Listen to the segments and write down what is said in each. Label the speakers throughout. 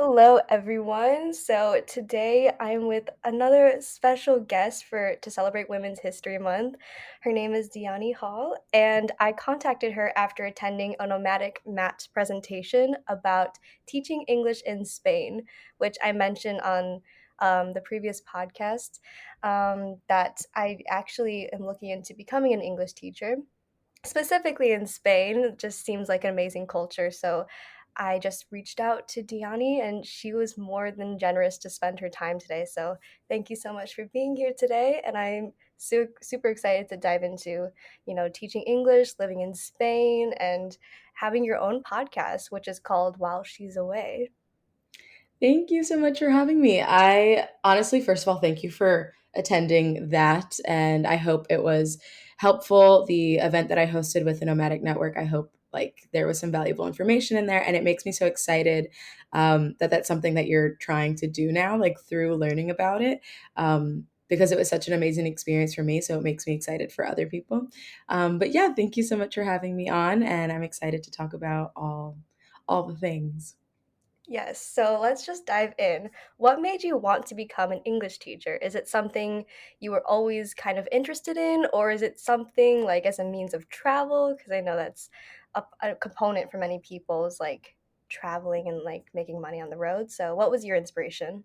Speaker 1: Hello, everyone. So today I'm with another special guest to celebrate Women's History Month. Her name is Dianni Hall, and I contacted her after attending a nomadic mat presentation about teaching English in Spain, which I mentioned on the previous podcast. That I actually am looking into becoming an English teacher specifically in Spain. It just seems like an amazing culture. So I just reached out to Dianni and she was more than generous to spend her time today. So thank you so much for being here today. And I'm super excited to dive into, teaching English, living in Spain, and having your own podcast, which is called While She's Away.
Speaker 2: Thank you so much for having me. I honestly, first of all, thank you for attending that. And I hope it was helpful. The event that I hosted with the Nomadic Network, I hope there was some valuable information in there. And it makes me so excited that that's something that you're trying to do now, like through learning about it. Because it was such an amazing experience for me. So it makes me excited for other people. But yeah, thank you so much for having me on. And I'm excited to talk about all the things.
Speaker 1: Yes, so let's just dive in. What made you want to become an English teacher? Is it something you were always kind of interested in, or is it something like as a means of travel? Because I know that's a component for many people is like traveling and like making money on the road. So, what was your inspiration?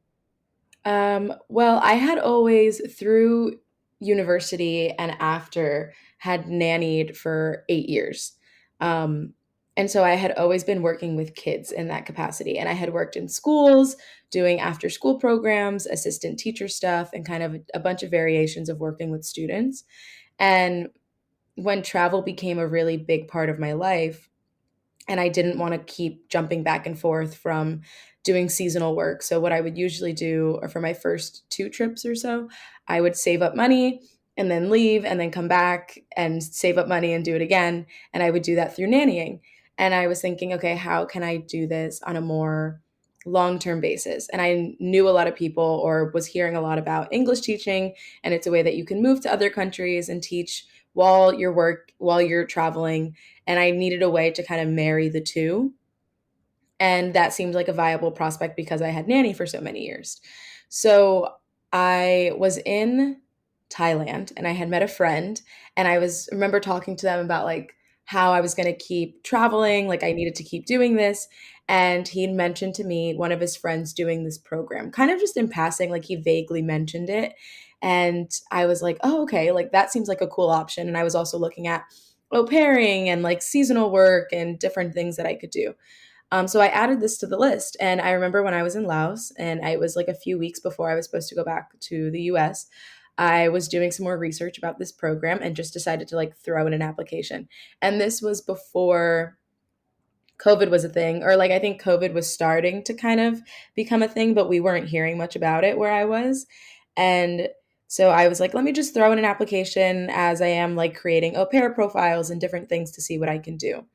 Speaker 2: Well, I had always, through university and after, had nannied for 8 years. Um, and so I had always been working with kids in that capacity. And I had worked in schools, doing after school programs, assistant teacher stuff, and kind of a bunch of variations of working with students. And when travel became a really big part of my life, and I didn't want to keep jumping back and forth from doing seasonal work. So what I would usually do, or for my first two trips or so, I would save up money and then leave and then come back and save up money and do it again. And I would do that through nannying. And I was thinking, okay, how can I do this on a more long-term basis? And I knew a lot of people or was hearing a lot about English teaching, and it's a way that you can move to other countries and teach while you're traveling, and I needed a way to kind of marry the two. And that seemed like a viable prospect because I had nanny for so many years. So I was in Thailand and I had met a friend, and remember talking to them about how I was going to keep traveling, like I needed to keep doing this. And he mentioned to me one of his friends doing this program, kind of just in passing, like he vaguely mentioned it. And I was like, oh, okay, like that seems like a cool option. And I was also looking at au pairing and like seasonal work and different things that I could do. So I added this to the list. And I remember when I was in Laos, and it was like a few weeks before I was supposed to go back to the US, I was doing some more research about this program and just decided to like throw in an application. And this was before COVID was a thing, or like I think COVID was starting to kind of become a thing, but we weren't hearing much about it where I was. And so I was like, let me just throw in an application as I am like creating au pair profiles and different things to see what I can do.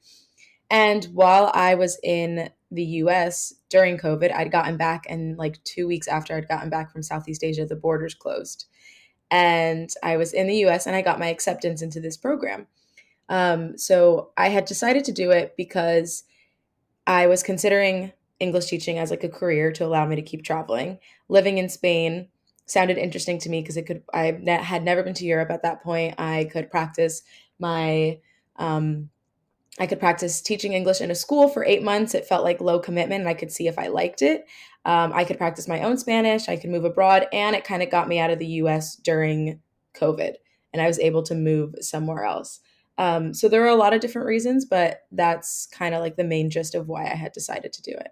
Speaker 2: And while I was in the US during COVID, I'd gotten back, and like 2 weeks after I'd gotten back from Southeast Asia, the borders closed. And I was in the US and I got my acceptance into this program. So I had decided to do it because I was considering English teaching as like a career to allow me to keep traveling. Living in Spain sounded interesting to me because had never been to Europe at that point. My um, I could practice teaching English in a school for 8 months. It felt like low commitment, and I could see if I liked it. I could practice my own Spanish. I could move abroad, and it kind of got me out of the US during COVID, and I was able to move somewhere else. So there are a lot of different reasons, but that's kind of like the main gist of why I had decided to do it.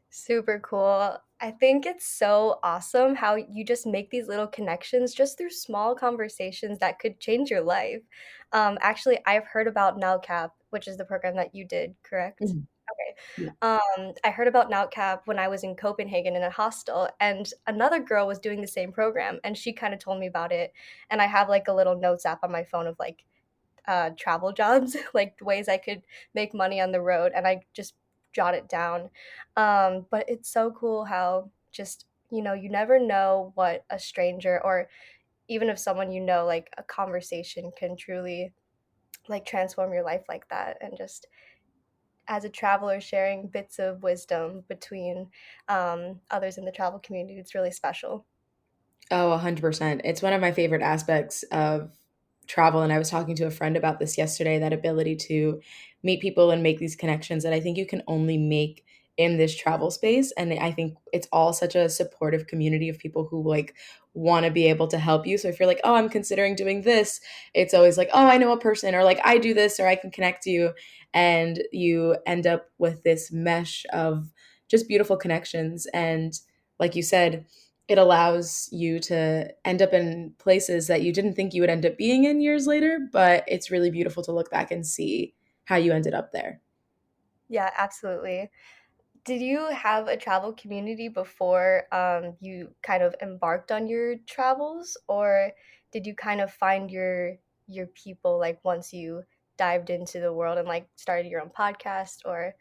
Speaker 1: Super cool. I think it's so awesome how you just make these little connections just through small conversations that could change your life. Actually, I've heard about NowCap, which is the program that you did, correct?
Speaker 2: Mhm.
Speaker 1: Okay.
Speaker 2: Yeah.
Speaker 1: I heard about NowCap when I was in Copenhagen in a hostel, and another girl was doing the same program, and she kind of told me about it. And I have like a little notes app on my phone of like travel jobs, like ways I could make money on the road, and I just jot it down. But it's so cool how just, you never know what a stranger or even if someone like a conversation can truly like transform your life like that and just as a traveler, sharing bits of wisdom between others in the travel community. It's really special.
Speaker 2: Oh, 100%. It's one of my favorite aspects of travel. And I was talking to a friend about this yesterday, that ability to meet people and make these connections that I think you can only make in this travel space. And I think it's all such a supportive community of people who like want to be able to help you. So if you're like, oh, I'm considering doing this, it's always like, oh, I know a person, or like I do this, or I can connect you. And you end up with this mesh of just beautiful connections. And like you said, it allows you to end up in places that you didn't think you would end up being in years later, but it's really beautiful to look back and see how you ended up there.
Speaker 1: Yeah, absolutely. Did you have a travel community before you kind of embarked on your travels, or did you kind of find your people like once you dived into the world and like started your own podcast? Or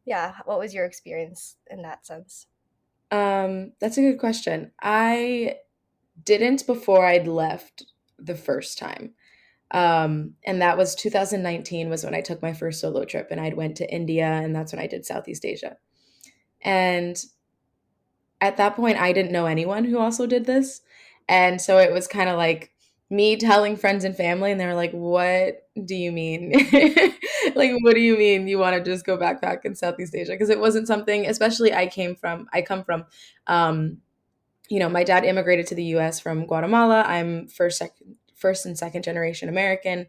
Speaker 1: yeah, what was your experience in that sense?
Speaker 2: That's a good question. I didn't before I'd left the first time. And that was 2019 was when I took my first solo trip, and I'd went to India, and that's when I did Southeast Asia. And at that point, I didn't know anyone who also did this. And so it was kind of like me telling friends and family, and they were like, what do you mean? Like, what do you mean you want to just go backpack in Southeast Asia? Because it wasn't something, especially I come from, um, my dad immigrated to the US from Guatemala. I'm first and second generation American.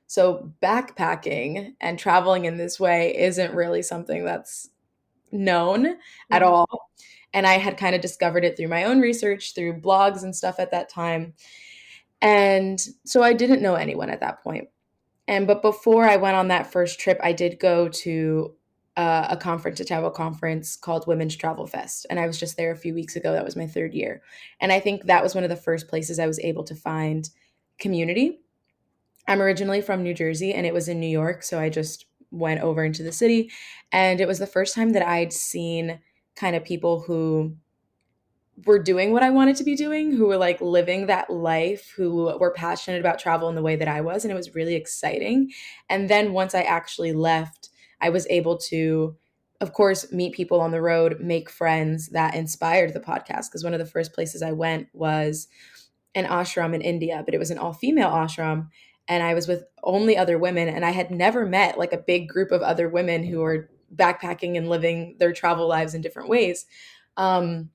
Speaker 2: So backpacking and traveling in this way isn't really something that's known at
Speaker 1: Mhm.
Speaker 2: all. And I had kind of discovered it through my own research, through blogs and stuff at that time. And so I didn't know anyone at that point. But before I went on that first trip, I did go to a conference, a travel conference called Women's Travel Fest. And I was just there a few weeks ago. That was my third year. And I think that was one of the first places I was able to find community. I'm originally from New Jersey, and it was in New York. So I just went over into the city. And it was the first time that I'd seen kind of people who were doing what I wanted to be doing, who were like living that life, who were passionate about travel in the way that I was. And it was really exciting. And then once I actually left, I was able to, of course, meet people on the road, make friends that inspired the podcast. Because one of the first places I went was an ashram in India, but it was an all female ashram. And I was with only other women. And I had never met like a big group of other women who were backpacking and living their travel lives in different ways. Um,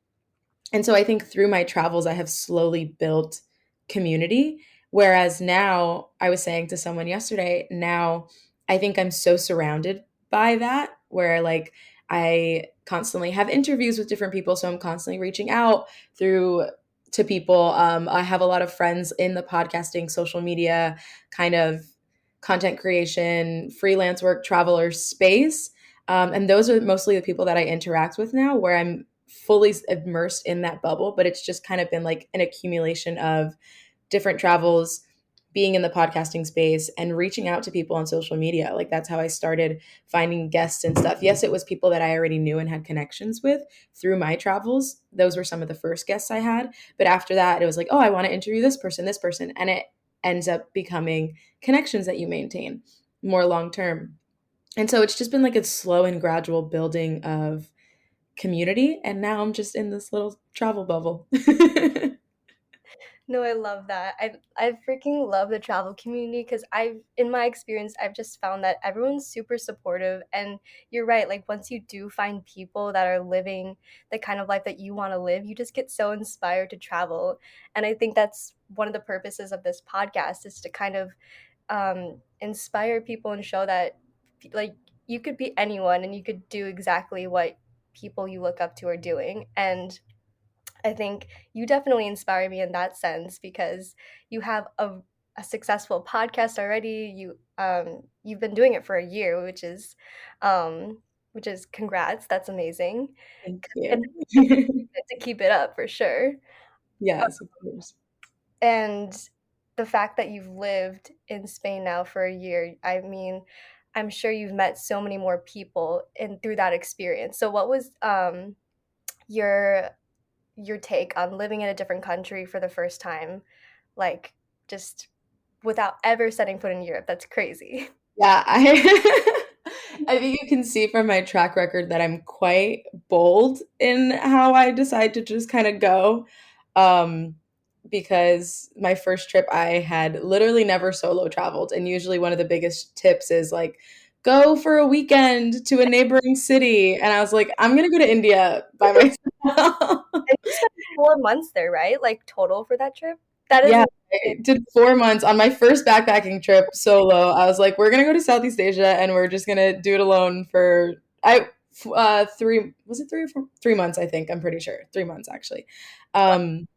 Speaker 2: and so I think through my travels, I have slowly built community. Whereas now, I was saying to someone yesterday, now I think I'm so surrounded by that, where like I constantly have interviews with different people. So I'm constantly reaching out through to people. I have a lot of friends in the podcasting, social media, kind of content creation, freelance work, traveler space. And those are mostly the people that I interact with now, where I'm fully immersed in that bubble, but it's just kind of been like an accumulation of different travels, being in the podcasting space, and reaching out to people on social media. Like that's how I started finding guests and stuff. Yes, it was people that I already knew and had connections with through my travels. Those were some of the first guests I had. But after that, it was like, oh, I want to interview this person. And it ends up becoming connections that you maintain more long term. And so it's just been like a slow and gradual building of community, and now I'm just in this little travel bubble.
Speaker 1: No, I love that. I freaking love the travel community because in my experience, I've just found that everyone's super supportive. And you're right, like once you do find people that are living the kind of life that you want to live, you just get so inspired to travel. And I think that's one of the purposes of this podcast is to kind of inspire people and show that like you could be anyone and you could do exactly what people you look up to are doing. And I think you definitely inspire me in that sense because you have a successful podcast already. You've been doing it for a year, which is congrats. That's amazing.
Speaker 2: Thank
Speaker 1: And
Speaker 2: you.
Speaker 1: to keep it up for sure.
Speaker 2: Yes, of course.
Speaker 1: And the fact that you've lived in Spain now for a year, I mean, I'm sure you've met so many more people in through that experience. So what was your your take on living in a different country for the first time, like just without ever setting foot in Europe? That's crazy.
Speaker 2: Yeah, I I think you can see from my track record that I'm quite bold in how I decide to just kind of go. Um, because my first trip, I had literally never solo traveled. And usually, one of the biggest tips is like, go for a weekend to a neighboring city. And I was like, I'm going to go to India by myself.
Speaker 1: And you spent 4 months there, right? Like, total for that trip? That is
Speaker 2: Yeah,
Speaker 1: insane.
Speaker 2: I did 4 months on my first backpacking trip solo. I was like, we're gonna go to Southeast Asia and we're just gonna do it alone for 3, was it 3 or 4? 3 months, I think. I'm pretty sure. 3 months actually.
Speaker 1: Wow.
Speaker 2: Um,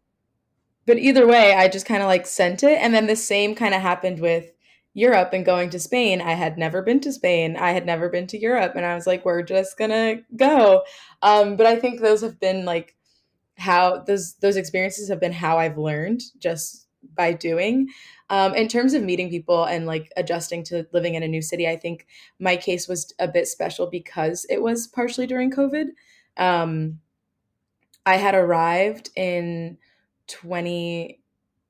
Speaker 2: but either way, I just kind of like sent it, and then the same kind of happened with Europe and going to Spain. I had never been to Spain. I had never been to Europe, and I was like, we're just gonna go. But I think those have been like how those experiences have been how I've learned just by doing. In terms of meeting people and like adjusting to living in a new city, I think my case was a bit special because it was partially during COVID. Um, I had arrived 20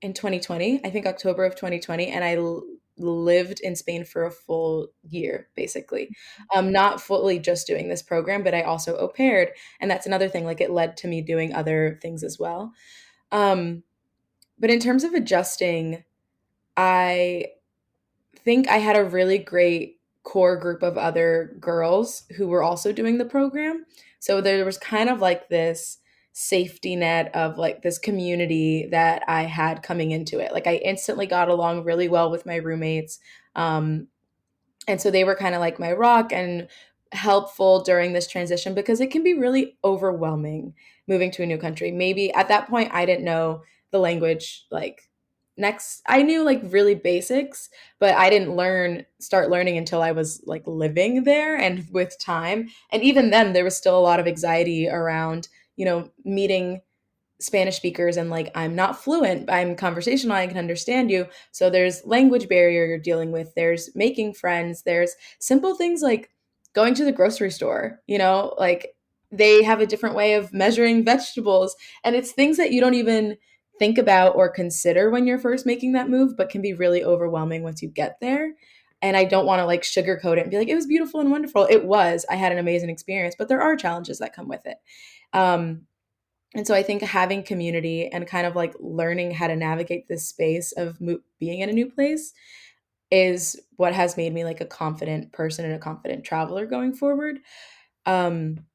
Speaker 2: in 2020, I think October of 2020, and lived in Spain for a full year, basically. Not fully just doing this program, but I also au paired, and that's another thing. Like it led to me doing other things as well. Um, but in terms of adjusting, I think I had a really great core group of other girls who were also doing the program. So there was kind of like this safety net of like this community that I had coming into it. Like I instantly got along really well with my roommates. Um, and so they were kind of like my rock and helpful during this transition because it can be really overwhelming moving to a new country. Maybe at that point I didn't know the language like next I knew like really basics, but I didn't start learning until I was like living there and with time. And even then there was still a lot of anxiety around, meeting Spanish speakers and like I'm not fluent, I'm conversational, I can understand you. So there's language barrier you're dealing with, there's making friends, there's simple things like going to the grocery store, like they have a different way of measuring vegetables, and it's things that you don't even think about or consider when you're first making that move, but can be really overwhelming once you get there. And I don't want to like sugarcoat it and be like it was beautiful and wonderful. It was. I had an amazing experience, but there are challenges that come with it. Um, and so I think having community and kind of like learning how to navigate this space of being in a new place is what has made me like a confident person and a confident traveler going forward. Um,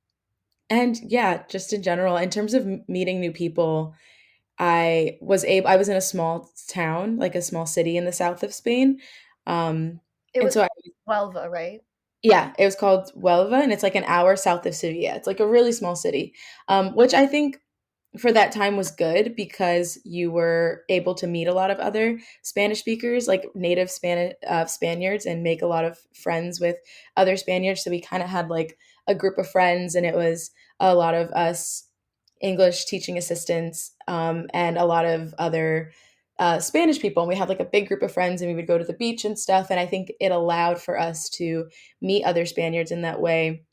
Speaker 2: and yeah, just in general, in terms of meeting new people, I was in a small town, like a small city in the south of Spain. Um,
Speaker 1: It
Speaker 2: and
Speaker 1: was
Speaker 2: so
Speaker 1: called Huelva, right?
Speaker 2: yeah, it was called Huelva, and it's like an hour south of Sevilla. It's like a really small city, which I think for that time was good because you were able to meet a lot of other Spanish speakers, like native Spaniards, and make a lot of friends with other Spaniards. So we kind of had like a group of friends, and it was a lot of us English teaching assistants, and a lot of other Spanish people. And we had like a big group of friends, and we would go to the beach and stuff. And I think it allowed for us to meet other Spaniards in that way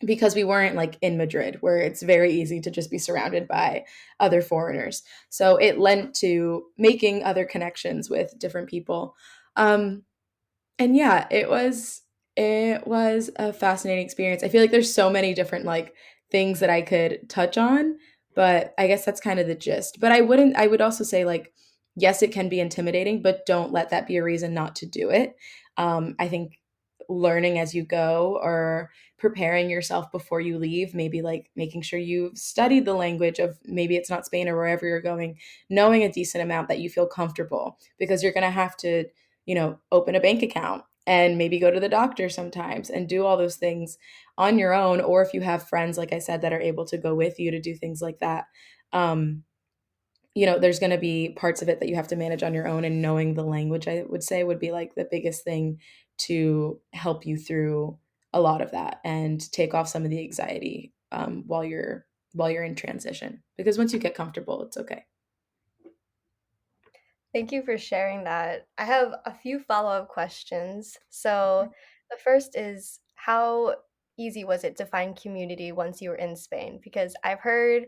Speaker 2: because we weren't like in Madrid, where it's very easy to just be surrounded by other foreigners. So it lent to making other connections with different people. Um, and yeah, it was a fascinating experience. I feel like there's so many different like things that I could touch on, but I guess that's kind of the gist. But I would also say like yes, it can be intimidating, but don't let that be a reason not to do it. I think learning as you go or preparing yourself before you leave, maybe like making sure you've studied the language of maybe it's not Spain or wherever you're going, knowing a decent amount that you feel comfortable because you're going to have to open a bank account and maybe go to the doctor sometimes and do all those things on your own. Or if you have friends, like I said, that are able to go with you to do things like that, um, there's going to be parts of it that you have to manage on your own. And knowing the language, I would say, would be like the biggest thing to help you through a lot of that and take off some of the anxiety while you're in transition. Because once you get comfortable, it's okay.
Speaker 1: Thank you for sharing that. I have a few follow-up questions. So, the first is how easy was it to find community once you were in Spain? Because I've heard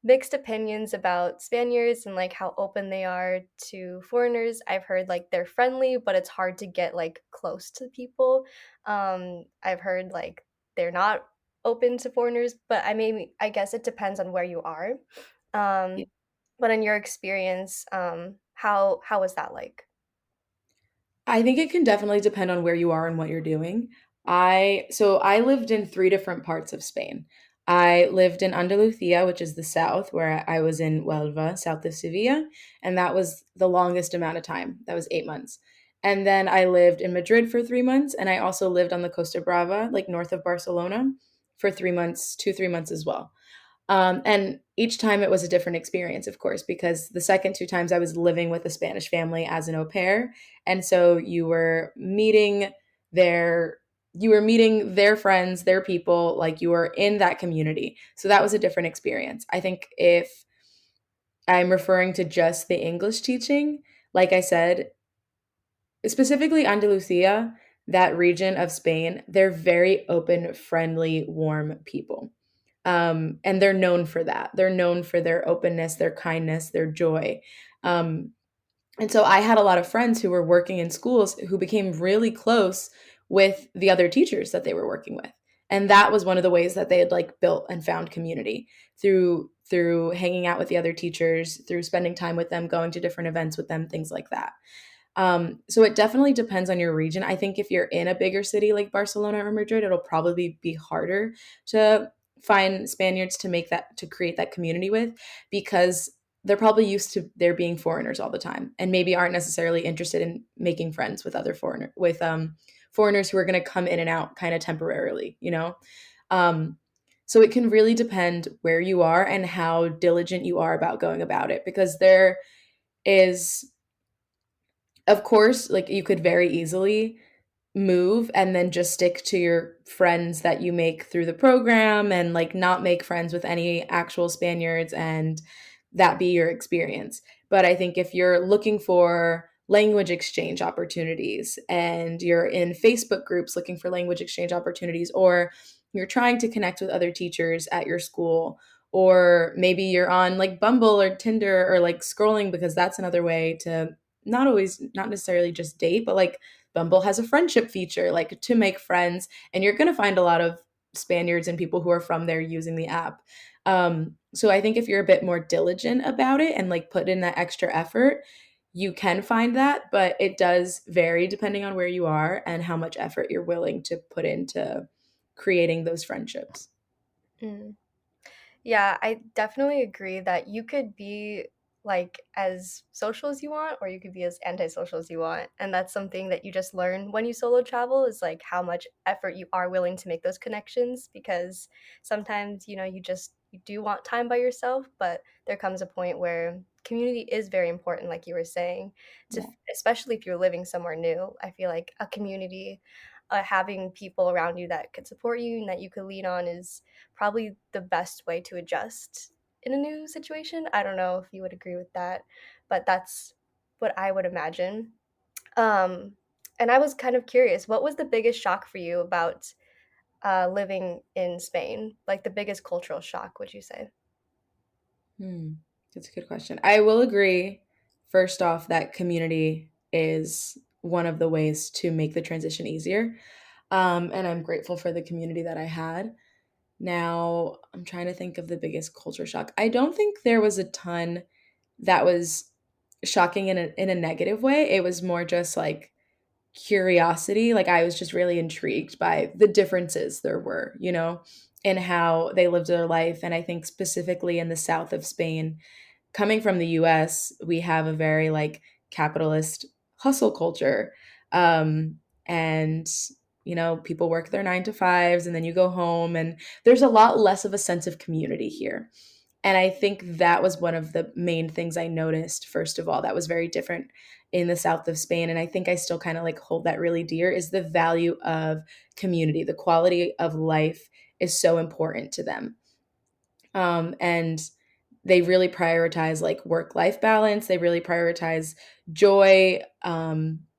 Speaker 1: mixed opinions about Spaniards and like how open they are to foreigners. I've heard like they're friendly, but it's hard to get like close to people. I've heard like they're not open to foreigners, but I guess it depends on where you are. Um, but in your experience, how was that like?
Speaker 2: I think it can definitely depend on where you are and what you're doing. I lived in three different parts of Spain. I lived in Andalusia, which is the south, where I was in Huelva, south of Sevilla, and that was the longest amount of time. That was 8 months. And then I lived in Madrid for 3 months, and I also lived on the Costa Brava, like north of Barcelona, for 3 months, 3 months as well. And each time it was a different experience, of course, because the second two times I was living with a Spanish family as an au pair. And so their you were meeting their friends, their people, like you were in that community. So that was a different experience. I think if I'm referring to just the English teaching, like I said, specifically Andalusia, that region of Spain, they're very open, friendly, warm people. And they're known for that. They're known for their openness, their kindness, their joy. Um, and so I had a lot of friends who were working in schools who became really close with the other teachers that they were working with. And that was one of the ways that they had like built and found community through hanging out with the other teachers, through spending time with them, going to different events with them, things like that. So it definitely depends on your region. I think if you're in a bigger city like Barcelona or Madrid, it'll probably be harder to find Spaniards to create that community with, because they're probably used to there being foreigners all the time and maybe aren't necessarily interested in making friends with foreigners who are going to come in and out kind of temporarily, you know. Um, so it can really depend where you are and how diligent you are about going about it, because there is, of course, like you could very easily move and then just stick to your friends that you make through the program and like not make friends with any actual Spaniards and that be your experience. But I think if you're looking for language exchange opportunities and you're in Facebook groups looking for language exchange opportunities, or you're trying to connect with other teachers at your school, or maybe you're on like Bumble or Tinder or like scrolling, because that's another way to not necessarily just date, but like Bumble has a friendship feature, like to make friends, and you're going to find a lot of Spaniards and people who are from there using the app. So I think if you're a bit more diligent about it and like put in that extra effort, you can find that, but it does vary depending on where you are and how much effort you're willing to put into creating those friendships.
Speaker 1: Mm. Yeah, I definitely agree that you could be like as social as you want or you could be as antisocial as you want. And that's something that you just learn when you solo travel is like how much effort you are willing to make those connections because sometimes, you do want time by yourself, but there comes a point where community is very important like you were saying, to
Speaker 2: Yeah.
Speaker 1: especially if you're living somewhere new. I feel like a community having people around you that could support you and that you could lean on is probably the best way to adjust in a new situation. I don't know if you would agree with that, but that's what I would imagine. Um, and I was kind of curious, what was the biggest shock for you about living in Spain? Like the biggest cultural shock, would you say?
Speaker 2: Hmm. That's a good question. I will agree, first off, that community is one of the ways to make the transition easier. And I'm grateful for the community that I had. Now, I'm trying to think of the biggest culture shock. I don't think there was a ton that was shocking in a negative way. It was more just like curiosity. Like I was just really intrigued by the differences there were, in how they lived their life. And I think specifically in the south of Spain, coming from the US, we have a very like capitalist hustle culture. And people work their 9 to 5s and then you go home, and there's a lot less of a sense of community here. And I think that was one of the main things I noticed, first of all, that was very different in the south of Spain. And I think I still kind of like hold that really dear, is the value of community. The quality of life is so important to them. And they really prioritize like work life balance. They really prioritize joy.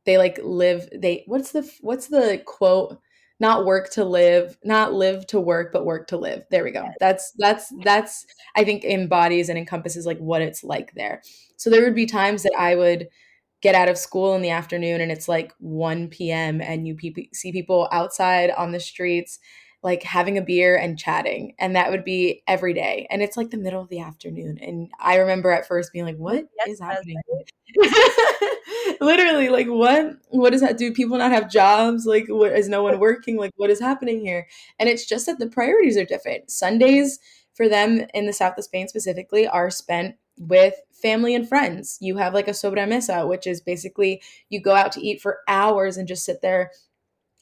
Speaker 2: They like live, what's the quote? not work to live, not live to work, but work to live. There we go. That's I think embodies and encompasses like what it's like there. So there would be times that I would get out of school in the afternoon and it's like 1 p.m. and you see people outside on the streets like having a beer and chatting, and that would be every day, and it's like the middle of the afternoon, and I remember at first being like, what is
Speaker 1: Yes,
Speaker 2: happening? Literally, like what does that do? People not have jobs? Like, what is no one working? Like, what is happening here? And it's just that the priorities are different. Sundays for them in the south of Spain specifically are spent with family and friends. You have like a sobremesa, which is basically you go out to eat for hours and just sit there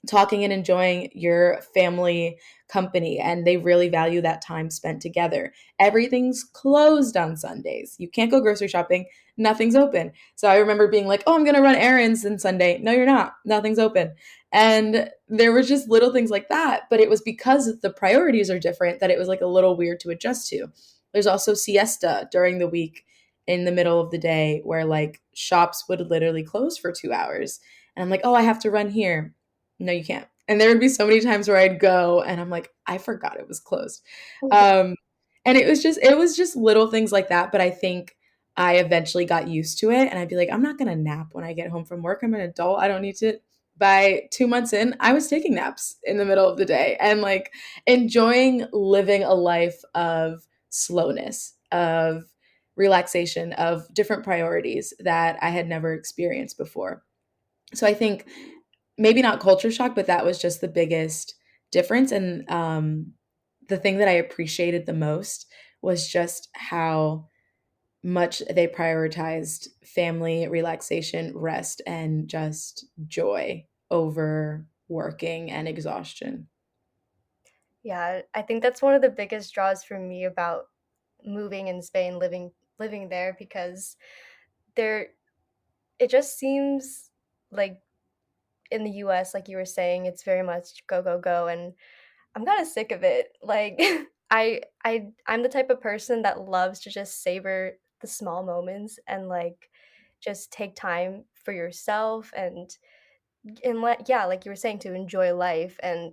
Speaker 2: talking and enjoying your family company, and they really value that time spent together. Everything's closed on Sundays. You can't go grocery shopping, nothing's open. So I remember being like, "Oh, I'm going to run errands on Sunday." No, you're not. Nothing's open. And there was just little things like that, but it was because the priorities are different that it was like a little weird to adjust to. There's also siesta during the week in the middle of the day where like shops would literally close for 2 hours. And I'm like, "Oh, I have to run here." No, you can't. And there would be so many times where I'd go and I'm like, I forgot it was closed. Um, and it was just little things like that. But I think I eventually got used to it, and I'd be like, I'm not gonna nap when I get home from work. I'm an adult. I don't need to. By 2 months in, I was taking naps in the middle of the day and like enjoying living a life of slowness, of relaxation, of different priorities that I had never experienced before. So I think maybe not culture shock, but that was just the biggest difference. And the thing that I appreciated the most was just how much they prioritized family, relaxation, rest, and just joy over working and exhaustion.
Speaker 1: Yeah, I think that's one of the biggest draws for me about moving in Spain, living there because there it just seems like in the US, like you were saying, it's very much go, go, go, and I'm kinda sick of it. Like, I'm the type of person that loves to just savor the small moments and, like, just take time for yourself and let yeah, like you were saying, to enjoy life, and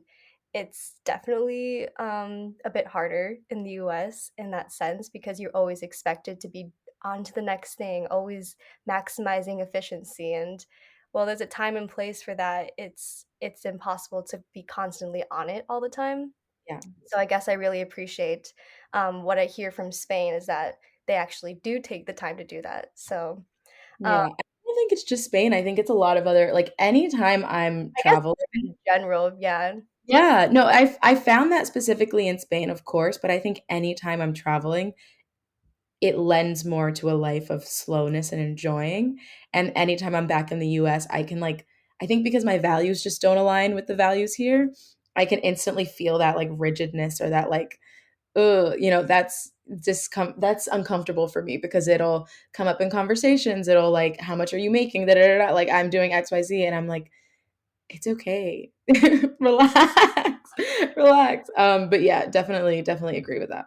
Speaker 1: it's definitely, a bit harder in the US in that sense because you're always expected to be on to the next thing, always maximizing efficiency, and well, there's a time and place for that, it's impossible to be constantly on it all the time.
Speaker 2: Yeah.
Speaker 1: So I guess I really appreciate, what I hear from Spain is that they actually do take the time to do that, so, um,
Speaker 2: Yeah. I don't think it's just Spain. I think it's a lot of other, like anytime I'm
Speaker 1: I guess
Speaker 2: traveling.
Speaker 1: in general, yeah.
Speaker 2: Yeah, no, I found that specifically in Spain, of course, but I think anytime I'm traveling, it lends more to a life of slowness and enjoying. And anytime I'm back in the US, I can like I think because my values just don't align with the values here, I can instantly feel that like rigidness or that like that's that's uncomfortable for me because it'll come up in conversations. It'll like, how much are you making? Da, da, da, da. Like I'm doing XYZ and I'm like, it's okay. Relax. Relax. But yeah, definitely agree with that.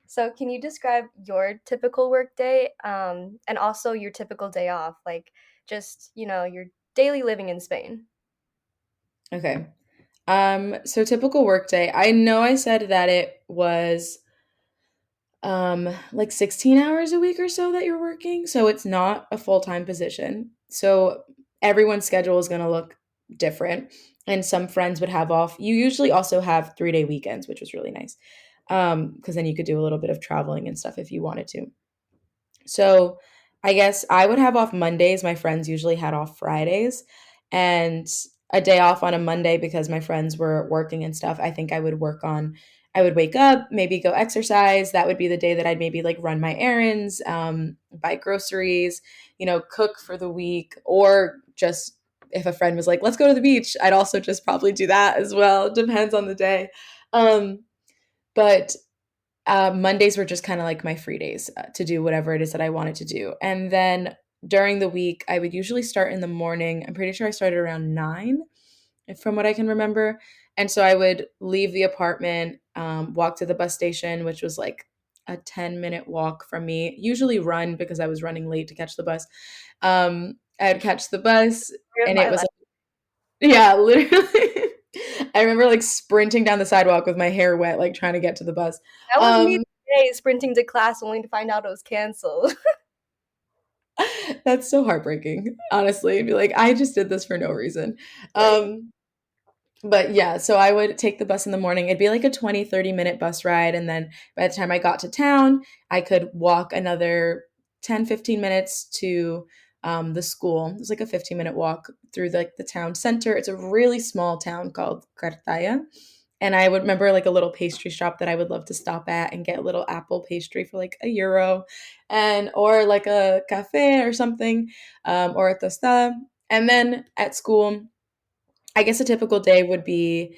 Speaker 1: So can you describe your typical work day, and also your typical day off, like, just, your daily living in Spain?
Speaker 2: Okay. So typical workday. I know I said that it was like 16 hours a week or so that you're working. So it's not a full-time position. So everyone's schedule is going to look different. And some friends would have off. You usually also have 3-day weekends, which was really nice. Because then you could do a little bit of traveling and stuff if you wanted to. So I guess I would have off Mondays. My friends usually had off Fridays and a day off on a Monday because my friends were working and stuff. I think I would wake up, maybe go exercise. That would be the day that I'd maybe like run my errands, buy groceries, cook for the week, or just if a friend was like, let's go to the beach, I'd also just probably do that as well. Depends on the day. Um, but Mondays were just kind of like my free days to do whatever it is that I wanted to do. And then during the week, I would usually start in the morning. I'm pretty sure I started around 9, from what I can remember. And so I would leave the apartment, walk to the bus station, which was like a 10-minute walk from me, usually run because I was running late to catch the bus. I'd catch the bus
Speaker 1: Story of
Speaker 2: and
Speaker 1: my
Speaker 2: it was
Speaker 1: life.
Speaker 2: Yeah, literally. I remember like sprinting down the sidewalk with my hair wet, like trying to get to the bus.
Speaker 1: That was me
Speaker 2: Um,
Speaker 1: today, sprinting to class only to find out it was canceled.
Speaker 2: that's so heartbreaking, honestly. Be like, I just did this for no reason.
Speaker 1: Right.
Speaker 2: Um, but yeah, so I would take the bus in the morning. It'd be like a 20-30 minute bus ride. And then by the time I got to town, I could walk another 10-15 minutes to the school. It was like a 15-minute walk through like the town center. It's a really small town called Cartaya. And I would remember like a little pastry shop that I would love to stop at and get a little apple pastry for like €1 and or like a cafe or something, or a tostada. And then at school, I guess a typical day would be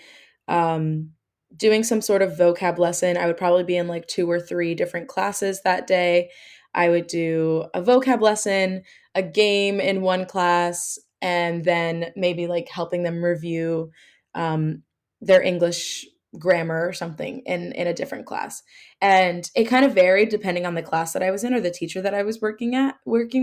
Speaker 2: um, doing some sort of vocab lesson. I would probably be in like two or three different classes that day. I would do a vocab lesson, a game in one class, and then maybe like helping them review um, their English grammar or something in a different class. And it kind of varied depending on the class that I was in or the teacher that I was working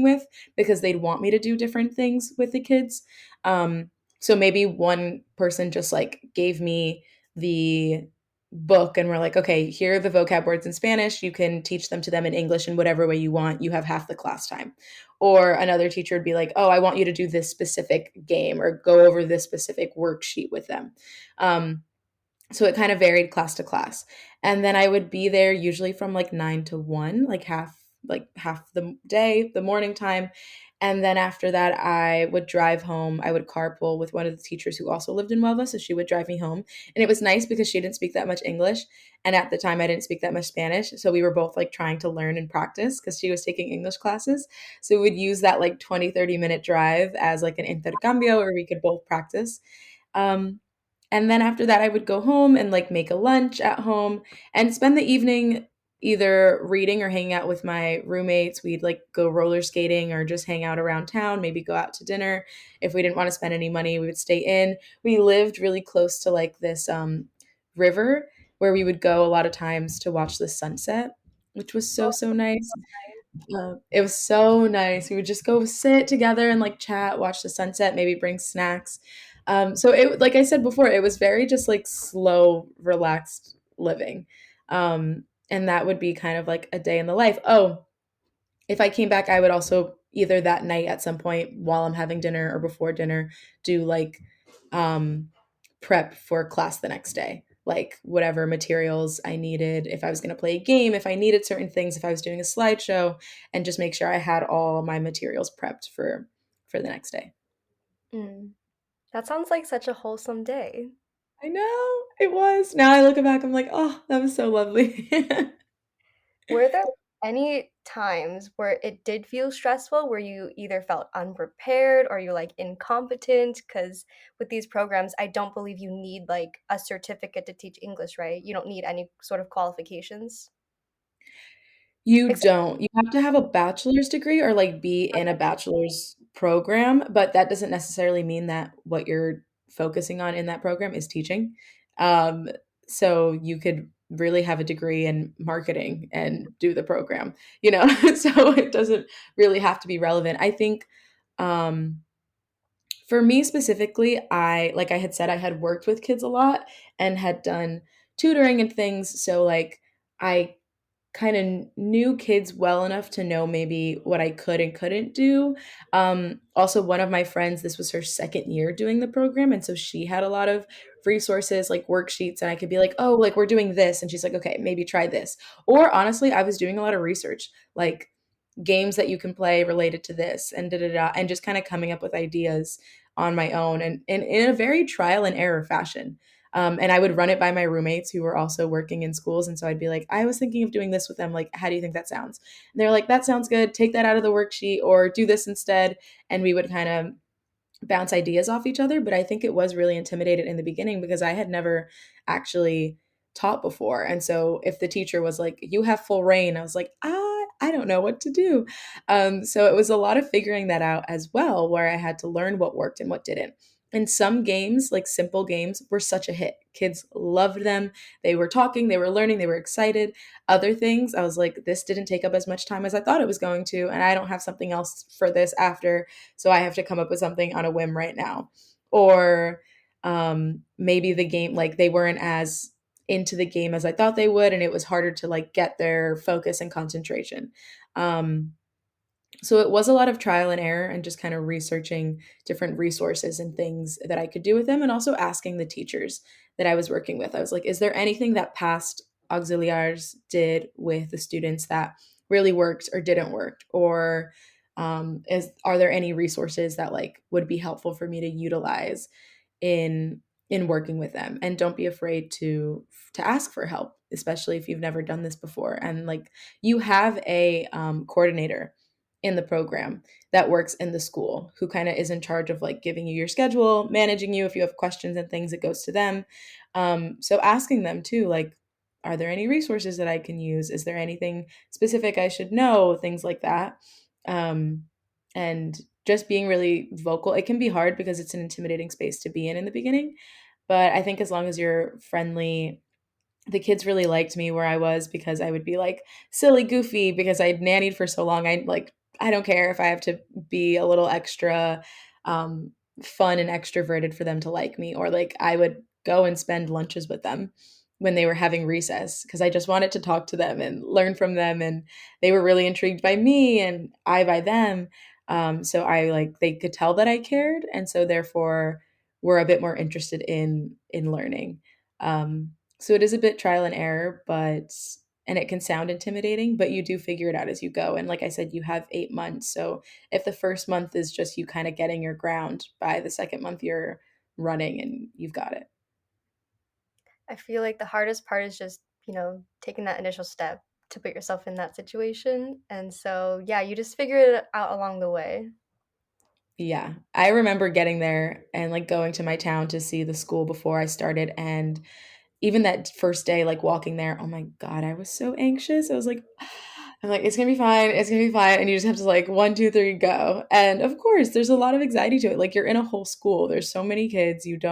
Speaker 2: with, because they'd want me to do different things with the kids. So maybe one person just like gave me the book and we're like, okay, here are the vocab words in Spanish. You can teach them to them in English in whatever way you want. You have half the class time. Or another teacher would be like, oh, I want you to do this specific game or go over this specific worksheet with them. Um, so it kind of varied class to class. And then I would be there usually from like 9 to 1, like half the day, the morning time. And then after that, I would drive home. I would carpool with one of the teachers who also lived in Huelva. So she would drive me home. And it was nice because she didn't speak that much English. And at the time, I didn't speak that much Spanish. So we were both like trying to learn and practice because she was taking English classes. So we would use that like 20-30 minute drive as like an intercambio where we could both practice. Um, and then after that, I would go home and like make a lunch at home and spend the evening either reading or hanging out with my roommates. We'd like go roller skating or just hang out around town, maybe go out to dinner. If we didn't want to spend any money, we would stay in. We lived really close to like this river where we would go a lot of times to watch the sunset, which was so,
Speaker 1: Oh,
Speaker 2: so nice. It was so nice. We would just go sit together and like chat, watch the sunset, maybe bring snacks. So it, like I said before, it was very just like slow, relaxed living. And that would be kind of like a day in the life. Oh, if I came back, I would also either that night at some point while I'm having dinner or before dinner do like um, prep for class the next day. Like whatever materials I needed, if I was going to play a game, if I needed certain things, if I was doing a slideshow, and just make sure I had all my materials prepped for the next day.
Speaker 1: mm. That sounds like such a wholesome day.
Speaker 2: I know it was. Now I look back, I'm like, oh, that was so lovely.
Speaker 1: Were there any times where it did feel stressful, where you either felt unprepared or you're like incompetent? Because with these programs, I don't believe you need like a certificate to teach English, right? You don't need any sort of qualifications.
Speaker 2: You
Speaker 1: Except,
Speaker 2: don't. You have to have a bachelor's degree or like be in a bachelor's program, but that doesn't necessarily mean that what you're focusing on in that program is teaching. Um, so you could really have a degree in marketing and do the program, you know? So it doesn't really have to be relevant. I think um for me specifically, like I had said, I had worked with kids a lot and had done tutoring and things. So like I kind of knew kids well enough to know maybe what I could and couldn't do. Also, one of my friends, this was her second year doing the program. And so she had a lot of resources like worksheets, and I could be like, oh, like we're doing this. And she's like, okay, maybe try this. Or honestly, I was doing a lot of research, like games that you can play related to this and da da da, and just kind of coming up with ideas on my own and in a very trial and error fashion. And I would run it by my roommates who were also working in schools. And so I'd be like, I was thinking of doing this with them. Like, how do you think that sounds? And they're like, that sounds good. Take that out of the worksheet or do this instead. And we would kind of bounce ideas off each other. But I think it was really intimidated in the beginning because I had never actually taught before. And so if the teacher was like, you have full reign, I was like, I don't know what to do. So it was a lot of figuring that out as well, where I had to learn what worked and what didn't. And some games, like simple games, were such a hit. Kids loved them. They were talking, they were learning, they were excited. Other things, I was like, this didn't take up as much time as I thought it was going to. And I don't have something else for this after. So I have to come up with something on a whim right now. or maybe the game, like they weren't as into the game as I thought they would, and it was harder to like get their focus and concentration. Um, so it was a lot of trial and error and just kind of researching different resources and things that I could do with them, and also asking the teachers that I was working with. I was like, is there anything that past auxiliaries did with the students that really worked or didn't work? Or is are there any resources that like would be helpful for me to utilize in working with them? And don't be afraid to ask for help, especially if you've never done this before. And like you have a coordinator in the program that works in the school who kind of is in charge of like giving you your schedule, managing you. If you have questions and things, it goes to them. So asking them too, like, are there any resources that I can use? Is there anything specific I should know? Things like that. Um, and just being really vocal. It can be hard because it's an intimidating space to be in the beginning. But I think as long as you're friendly, the kids really liked me where I was because I would be like silly goofy because I'd nannied for so long. I don't care if I have to be a little extra um, fun and extroverted for them to like me, or like I would go and spend lunches with them when they were having recess because I just wanted to talk to them and learn from them, and they were really intrigued by me and I by them. So I like they could tell that I cared, and so therefore were a bit more interested in learning. So it is a bit trial and error, but and it can sound intimidating, but you do figure it out as you go. And like I said, you have 8 months. So if the first month is just you kind of getting your ground, by the second month you're running and you've got it.
Speaker 1: I feel like the hardest part is just, taking that initial step to put yourself in that situation. And so, yeah, you just figure it out along the way.
Speaker 2: Yeah. I remember getting there and like going to my town to see the school before I started, and even that first day, like walking there, oh my God, I was so anxious. I was like, I'm like, it's gonna be fine, it's gonna be fine. And you just have to like one, two, three, go. And of course, there's a lot of anxiety to it. Like you're in a whole school. There's so many kids. You've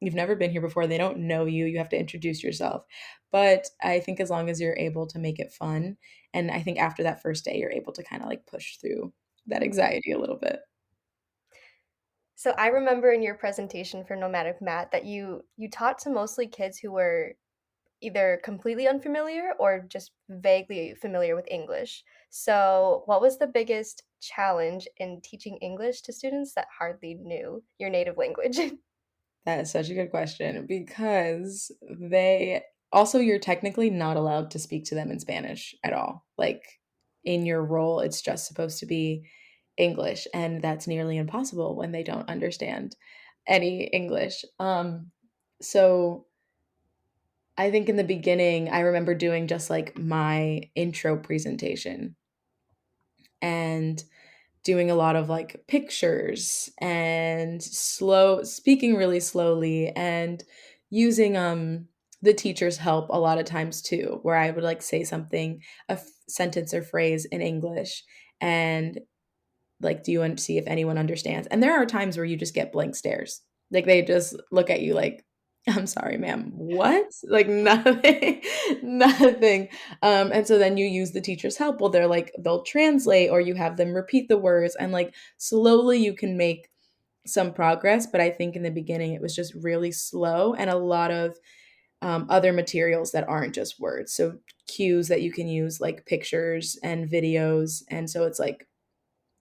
Speaker 2: never been here before. They don't know you. You have to introduce yourself. But I think as long as you're able to make it fun, and I think after that first day, you're able to kind of like push through that anxiety a little bit.
Speaker 1: So I remember in your presentation for Nomadic Mat that you taught to mostly kids who were either completely unfamiliar or just vaguely familiar with English. So, what was the biggest challenge in teaching English to students that hardly knew your native language?
Speaker 2: That is such a good question because they also, you're technically not allowed to speak to them in Spanish at all. Like in your role, it's just supposed to be English, and that's nearly impossible when they don't understand any English. So I think in the beginning, I remember doing just like my intro presentation and doing a lot of like pictures and slow speaking really slowly, and using the teacher's help a lot of times too, where I would like say something, sentence or phrase in English, and like, do you want to see if anyone understands? And there are times where you just get blank stares. Like they just look at you like, I'm sorry, ma'am, what? Like nothing, nothing. And so then you use the teacher's help. Well, they're like, they'll translate, or you have them repeat the words, and like slowly you can make some progress. But I think in the beginning it was just really slow, and a lot of other materials that aren't just words. So cues that you can use, like pictures and videos. And so it's like,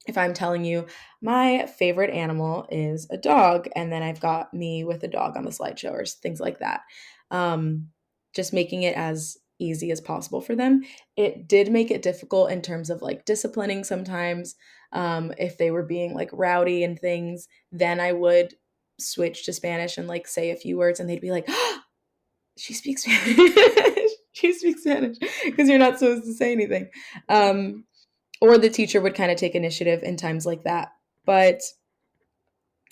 Speaker 2: if I'm telling you my favorite animal is a dog, and then I've got me with a dog on the slideshow, or things like that. Um, just making it as easy as possible for them. It did make it difficult in terms of like disciplining sometimes. If they were being like rowdy and things, then I would switch to Spanish and like say a few words, and they'd be like, oh, she speaks Spanish. She speaks Spanish, because you're not supposed to say anything. Um, or the teacher would kind of take initiative in times like that. But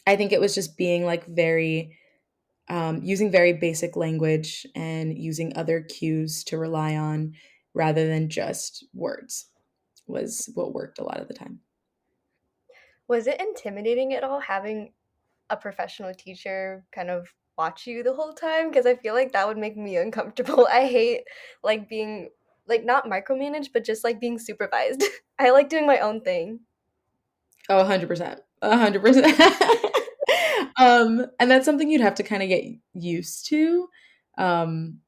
Speaker 2: I think it was just being like very, using very basic language and using other cues to rely on rather than just words was what worked a lot of the time.
Speaker 1: Was it intimidating at all having a professional teacher kind of watch you the whole time? Because I feel like that would make me uncomfortable. I hate like being like not micromanaged, but just like being supervised. I like doing my own thing.
Speaker 2: Oh, 100%. 100%. And that's something you'd have to kind of get used to, um,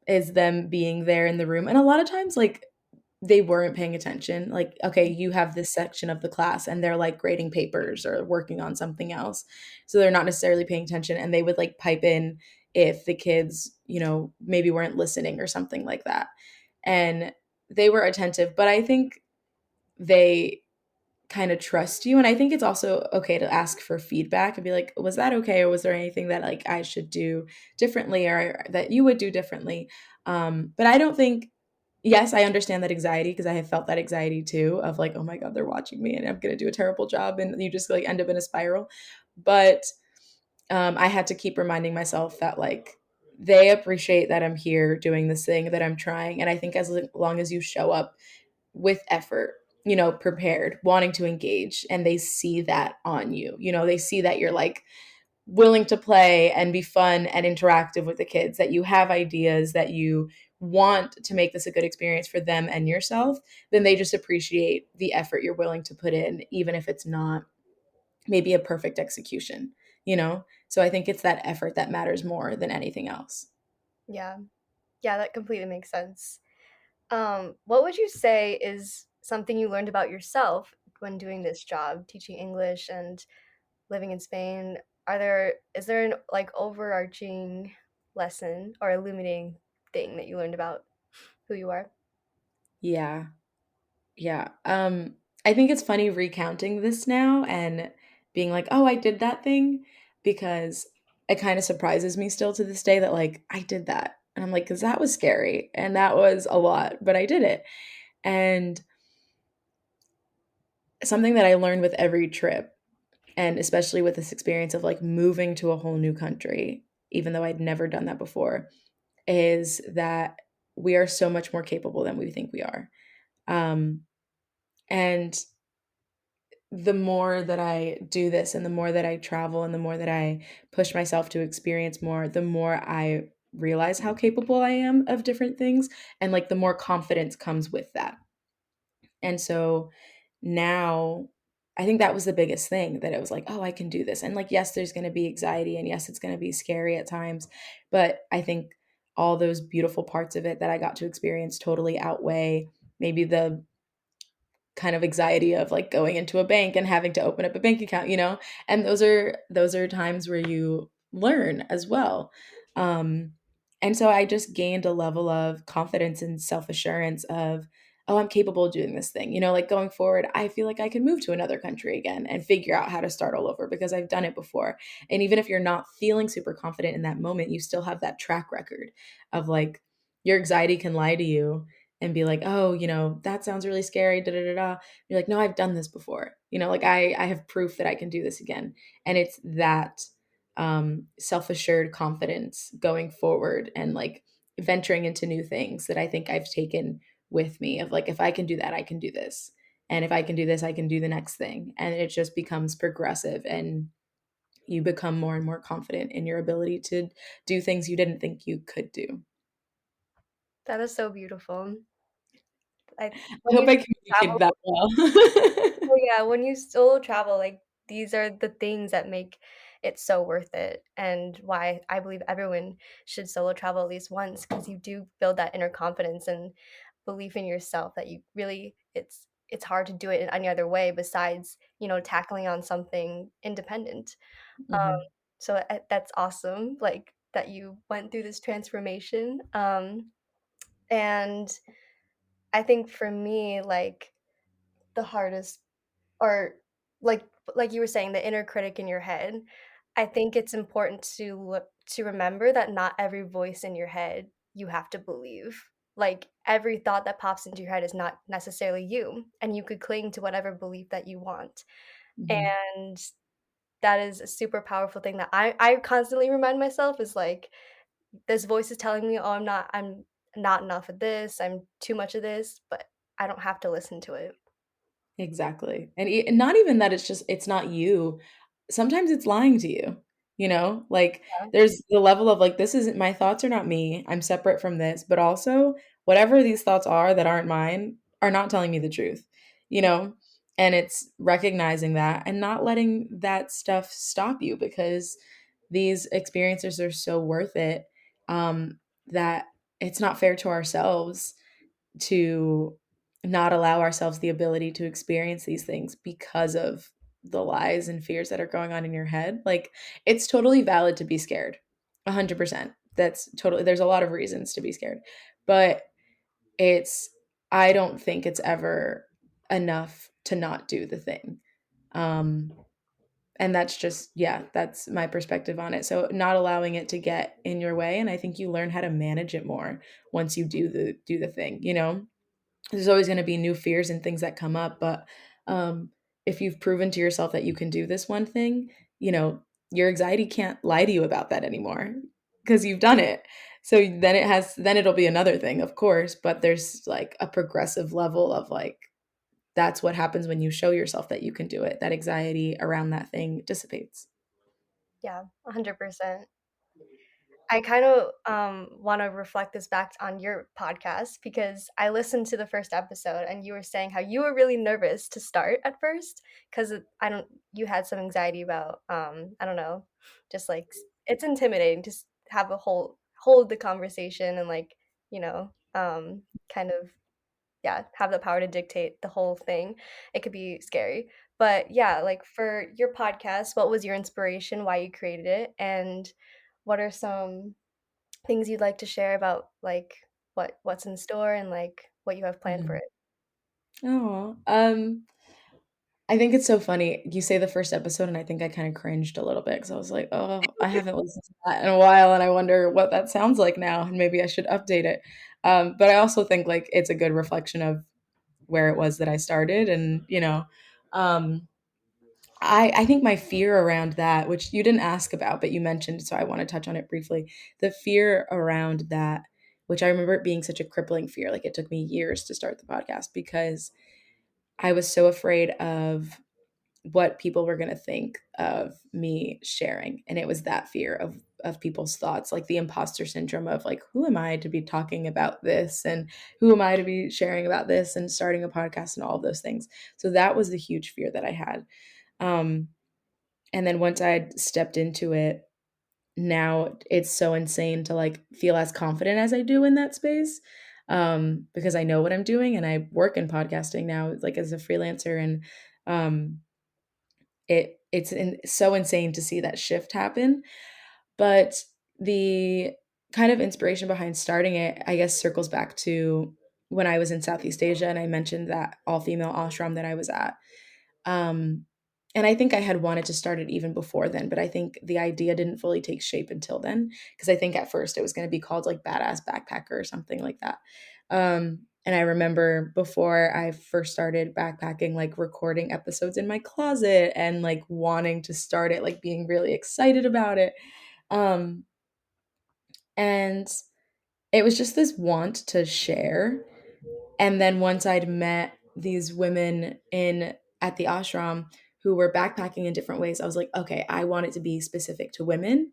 Speaker 2: is them being there in the room. And a lot of times, like, they weren't paying attention. Like, okay, you have this section of the class and they're like grading papers or working on something else. So they're not necessarily paying attention. And they would like pipe in if the kids, maybe weren't listening or something like that. And they were attentive. But I think they kind of trust you. And I think it's also okay to ask for feedback and be like, was that okay? Or was there anything that like I should do differently or that you would do differently? But I don't think, yes, I understand that anxiety because I have felt that anxiety too of like, oh my God, they're watching me and I'm going to do a terrible job. And you just like end up in a spiral. But I had to keep reminding myself that like they appreciate that I'm here doing this thing, that I'm trying. And I think as long as you show up with effort, prepared, wanting to engage, and they see that on you. They see that you're like willing to play and be fun and interactive with the kids, that you have ideas, that you want to make this a good experience for them and yourself, then they just appreciate the effort you're willing to put in, even if it's not maybe a perfect execution. So I think it's that effort that matters more than anything else.
Speaker 1: Yeah. Yeah, that completely makes sense. What would you say is something you learned about yourself when doing this job, teaching English and living in Spain? Is there an like overarching lesson or illuminating thing that you learned about who you are?
Speaker 2: Yeah. Yeah. I think it's funny recounting this now and being like, "Oh, I did that thing," because it kind of surprises me still to this day that like I did that. And I'm like, "Cuz that was scary and that was a lot, but I did it." And something that I learned with every trip, and especially with this experience of like moving to a whole new country, even though I'd never done that before, is that we are so much more capable than we think we are. Um, and the more that I do this and the more that I travel and the more that I push myself to experience more, the more I realize how capable I am of different things. And like the more confidence comes with that. And so now I think that was the biggest thing, that it was like, oh, I can do this. And like, yes, there's going to be anxiety and yes, it's going to be scary at times. But I think all those beautiful parts of it that I got to experience totally outweigh maybe the kind of anxiety of like going into a bank and having to open up a bank account. And those are times where you learn as well. um and so I just gained a level of confidence and self-assurance of, oh, I'm capable of doing this thing, like going forward. I feel like I can move to another country again and figure out how to start all over because I've done it before. And even if you're not feeling super confident in that moment, you still have that track record of like, your anxiety can lie to you and be like, oh, that sounds really scary, da da da da. You're like, no, I've done this before. Like I have proof that I can do this again. And it's that self-assured confidence going forward and like venturing into new things that I think I've taken with me of like, if I can do that, I can do this. And if I can do this, I can do the next thing. And it just becomes progressive and you become more and more confident in your ability to do things you didn't think you could do.
Speaker 1: That is so beautiful.
Speaker 2: I
Speaker 1: When
Speaker 2: hope
Speaker 1: you
Speaker 2: I
Speaker 1: travel,
Speaker 2: communicated that well.
Speaker 1: oh yeah, when you solo travel, like these are the things that make it so worth it, and why I believe everyone should solo travel at least once because you do build that inner confidence and belief in yourself that you really it's hard to do it in any other way besides tackling on something independent. Um,
Speaker 2: Mhm.
Speaker 1: so that's awesome, like that you went through this transformation. And I think for me, like the hardest or like like you were saying, the inner critic in your head, I think it's important to remember that not every voice in your head you have to believe. Like every thought that pops into your head is not necessarily you, and you could cling to whatever belief that you want.
Speaker 2: Mhm.
Speaker 1: And that is a super powerful thing that I constantly remind myself is like this voice is telling me, "Oh, I'm not enough of this. I'm too much of this," but I don't have to listen to it.
Speaker 2: Exactly. And not even that it's not you. Sometimes it's lying to you. Like
Speaker 1: Yeah.
Speaker 2: there's the level of like, this isn't, my thoughts are not me. I'm separate from this, but also whatever these thoughts are that aren't mine are not telling me the truth, you know? And it's recognizing that and not letting that stuff stop you, because these experiences are so worth it, that it's not fair to ourselves to not allow ourselves the ability to experience these things because of the lies and fears that are going on in your head. Like, it's totally valid to be scared. 100%. That's totally, there's a lot of reasons to be scared. But it's, I don't think it's ever enough to not do the thing. Um and that's just, yeah, that's my perspective on it. So not allowing it to get in your way, and I think you learn how to manage it more once you do the thing, you know? There's always going to be new fears and things that come up, but um if you've proven to yourself that you can do this one thing, you know, your anxiety can't lie to you about that anymore because you've done it. So then it'll be another thing, of course, but there's like a progressive level of like, that's what happens when you show yourself that you can do it. That anxiety around that thing dissipates.
Speaker 1: Yeah, 100%. I kind of want to reflect this back on your podcast because I listened to the first episode and you were saying how you were really nervous to start at first because I don't you had some anxiety about I don't know, just like it's intimidating to have a whole hold the conversation and like you know kind of yeah, have the power to dictate the whole thing. It could be scary. But yeah, like for your podcast, what was your inspiration, why you created it, and what are some things you'd like to share about like what's in store and like what you have planned for
Speaker 2: Mhm.
Speaker 1: it?
Speaker 2: Oh, I think it's so funny. You say the first episode, and I think I kind of cringed a little bit because I was like, "Oh, I haven't listened to that in a while, and I wonder what that sounds like now, and maybe I should update it." But I also think like it's a good reflection of where it was that I started, and um, I think my fear around that, which you didn't ask about, but you mentioned, so I want to touch on it briefly. The fear around that, which I remember it being such a crippling fear, like it took me years to start the podcast because I was so afraid of what people were going to think of me sharing, and it was that fear of people's thoughts, like the imposter syndrome of like, who am I to be talking about this, and who am I to be sharing about this and starting a podcast and all of those things. So that was the huge fear that I had. um and then once I'd stepped into it, now it's so insane to like feel as confident as I do in that space, because I know what I'm doing and I work in podcasting now, like as a freelancer. And um, so insane to see that shift happen. But the kind of inspiration behind starting it, I guess, circles back to when I was in Southeast Asia and I mentioned that all female ashram that I was at. Um, and I think I had wanted to start it even before then, but I think the idea didn't fully take shape until then. Because I think at first it was going to be called like Badass Backpacker or something like that. And I remember before I first started backpacking, like recording episodes in my closet and like wanting to start it, like being really excited about it. Um, and it was just this want to share. And then once I'd met these women in at the ashram who were backpacking in different ways, I was like, okay, I want it to be specific to women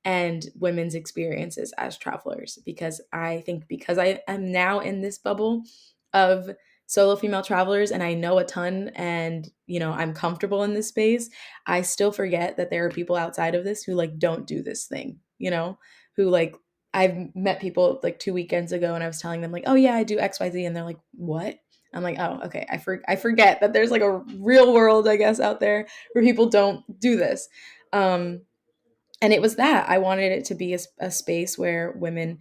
Speaker 2: and women's experiences as travelers, because I think because I am now in this bubble of solo female travelers and I know a ton and I'm comfortable in this space, I still forget that there are people outside of this who like don't do this thing, who like, I've met people like 2 weekends ago and I was telling them like, "Oh yeah, I do XYZ." And they're like, "What?" I'm like, "Oh, okay. I forget that there's like a real world, I guess, out there where people don't do this." Um, and it was that I wanted it to be a space where women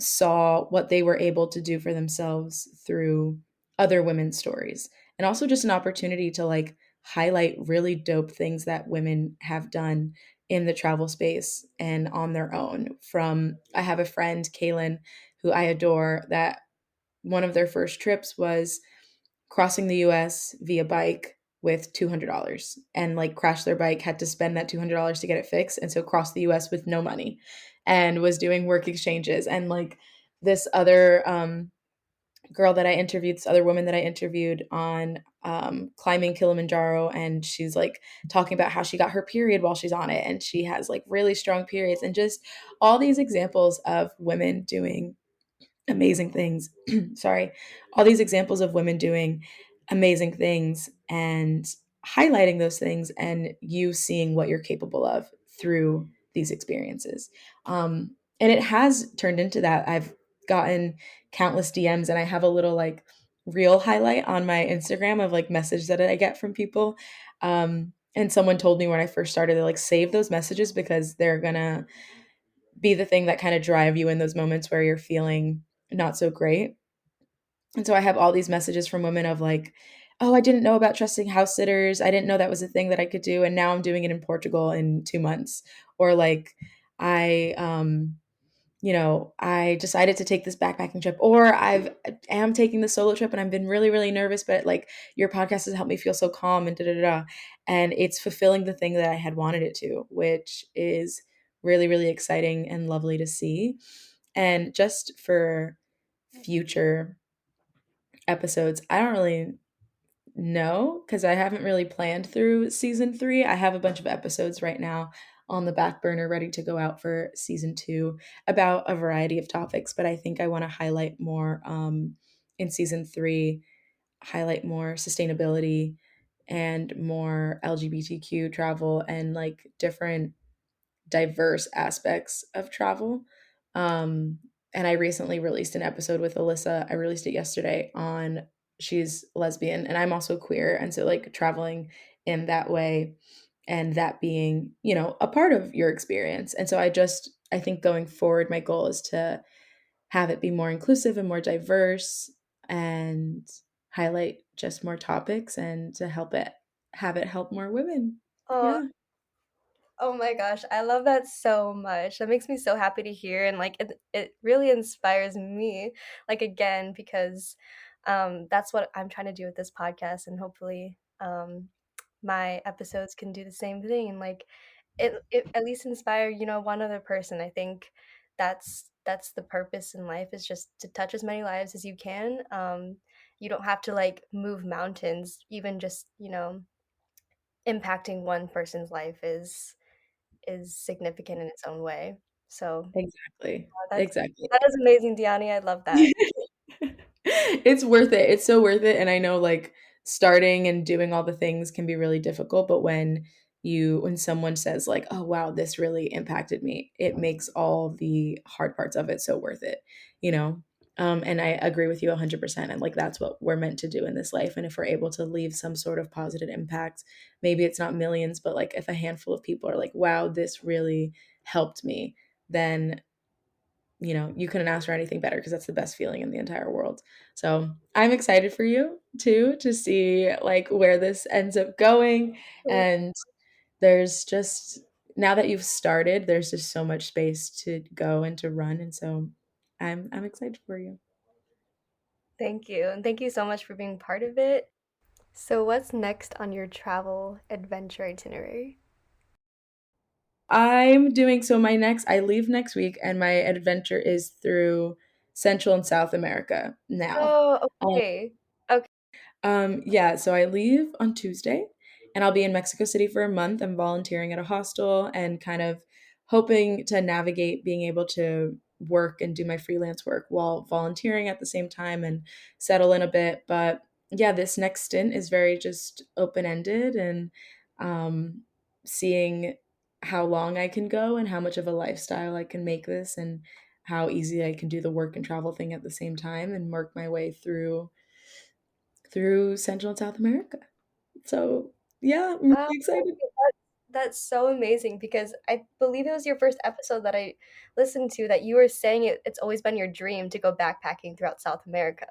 Speaker 2: saw what they were able to do for themselves through other women's stories, and also just an opportunity to like highlight really dope things that women have done in the travel space and on their own. From, I have a friend, Kaylin, who I adore, that one of their first trips was crossing the US via bike with $200, and like crashed their bike, had to spend that $200 to get it fixed, and so crossed the US with no money, and was doing work exchanges. And like this other girl that I interviewed, this other woman that I interviewed on climbing Kilimanjaro, and she's like talking about how she got her period while she's on it, and she has like really strong periods, and just all these examples of women doing amazing things. Sorry, all these examples of women doing amazing things and highlighting those things and you seeing what you're capable of through these experiences. And it has turned into that. I've gotten countless DMs, and I have a little like reel highlight on my Instagram of like messages that I get from people. And someone told me when I first started to like save those messages because they're gonna be the thing that kind of drive you in those moments where you're feeling not so great. And so I have all these messages from women of like, oh, I didn't know about trusting house sitters. I didn't know that was a thing that I could do. And now I'm doing it in Portugal in 2 months. Or like, I, I decided to take this backpacking trip, or am taking the solo trip and I've been really, really nervous, but like your podcast has helped me feel so calm and da da da. And it's fulfilling the thing that I had wanted it to, which is really, really exciting and lovely to see. And just for future episodes, I don't really know because I haven't really planned through season 3. I have a bunch of episodes right now on the back burner ready to go out for season 2 about a variety of topics, but I think I want to highlight more in season 3, highlight more sustainability and more LGBTQ travel and like different diverse aspects of travel. Um, and I recently released an episode with Alyssa. I released it yesterday on she's lesbian and I'm also queer. And so like traveling in that way and that being, a part of your experience. And so I think going forward, my goal is to have it be more inclusive and more diverse and highlight just more topics and to have it help more women.
Speaker 1: Oh,
Speaker 2: Yeah.
Speaker 1: oh my gosh, I love that so much. That makes me so happy to hear, and like it really inspires me, like again, because that's what I'm trying to do with this podcast, and hopefully my episodes can do the same thing, and like it at least inspire, one other person. I think that's the purpose in life, is just to touch as many lives as you can. You don't have to like move mountains, even just, impacting one person's life is significant in its own way. So,
Speaker 2: Exactly.
Speaker 1: that's
Speaker 2: Exactly.
Speaker 1: that is amazing, Dianni, I love that.
Speaker 2: It's worth it. It's so worth it. And I know like starting and doing all the things can be really difficult, but when someone says like, "Oh wow, this really impacted me," it makes all the hard parts of it so worth it, you know? And I agree with you 100%. And like that's what we're meant to do in this life. And if we're able to leave some sort of positive impact, maybe it's not millions, but like if a handful of people are like, "Wow, this really helped me," then you couldn't ask for anything better because that's the best feeling in the entire world. So I'm excited for you too to see like where this ends up going. And there's just now that you've started, there's just so much space to go and to run. And so I'm excited for you.
Speaker 1: Thank you, and thank you so much for being part of it. So what's next on your travel adventure itinerary?
Speaker 2: I'm doing so I leave next week and my adventure is through Central and South America now.
Speaker 1: Oh, okay. Okay.
Speaker 2: Yeah, so I leave on Tuesday and I'll be in Mexico City for a month. I'm volunteering at a hostel and kind of hoping to navigate being able to work and do my freelance work while volunteering at the same time and settle in a bit. But yeah, this next stint is very just open ended and um, seeing how long I can go and how much of a lifestyle I can make this and how easy I can do the work and travel thing at the same time and work my way through Central and South America. So, yeah, I'm really
Speaker 1: Oh,
Speaker 2: excited.
Speaker 1: that's so amazing, because I believe it was your first episode that I listened to, that you were saying it's always been your dream to go backpacking throughout South America,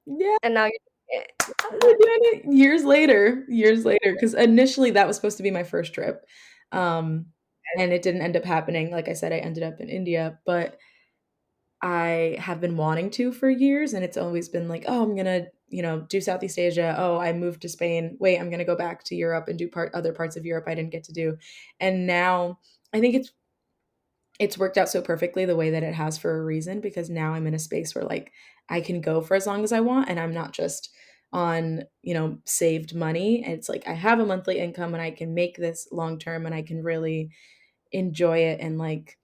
Speaker 2: Yeah,
Speaker 1: and now you're doing it.
Speaker 2: we're doing it years later, because initially that was supposed to be my first trip. Um, and it didn't end up happening. Like I said, I ended up in India, but I have been wanting to for years, and it's always been like, oh, I'm gonna, do Southeast Asia. Oh, I moved to Spain. Wait, I'm gonna go back to Europe and do other parts of Europe I didn't get to do. And now I think it's worked out so perfectly the way that it has for a reason because now I'm in a space where like I can go for as long as I want and I'm not just on, saved money. And it's like I have a monthly income and I can make this long term and I can really enjoy it and like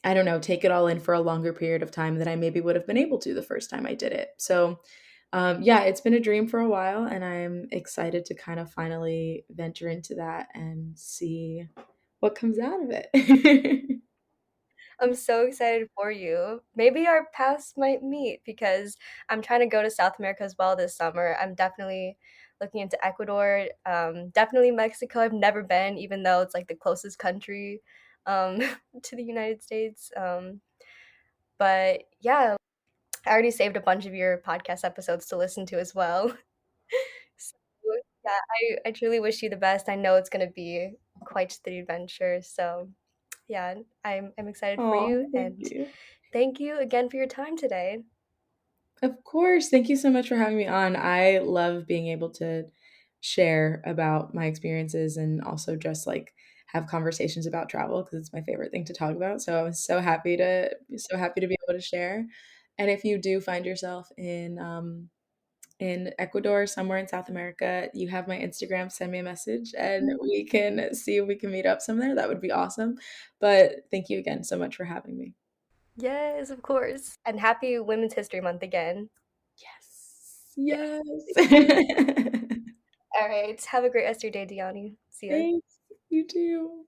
Speaker 2: I don't know, take it all in for a longer period of time than I maybe would have been able to the first time I did it. So Yeah, it's been a dream for a while, and I'm excited to kind of finally venture into that and see what comes out of it.
Speaker 1: I'm so excited for you. Maybe our paths might meet because I'm trying to go to South America as well this summer. I'm definitely looking into Ecuador, definitely Mexico. I've never been, even though it's like the closest country um, to the United States. But yeah, I already saved a bunch of your podcast episodes to listen to as well. So, yeah, I truly wish you the best. I know it's going to be quite the adventure. So, yeah, I'm excited for you,
Speaker 2: Oh, thank
Speaker 1: and
Speaker 2: you.
Speaker 1: thank you again for your time today.
Speaker 2: Of course. Thank you so much for having me on. I love being able to share about my experiences and also just like have conversations about travel because it's my favorite thing to talk about. So I'm so happy to be able to share. And if you do find yourself in Ecuador, somewhere in South America, you have my Instagram, send me a message and we can see if we can meet up somewhere. That would be awesome. But thank you again so much for having me.
Speaker 1: Yes, of course. And happy Women's History Month again.
Speaker 2: Yes.
Speaker 1: Yes.
Speaker 2: Yes.
Speaker 1: All right. Have a great rest of your day, Dianni. See ya.
Speaker 2: Thanks. You too.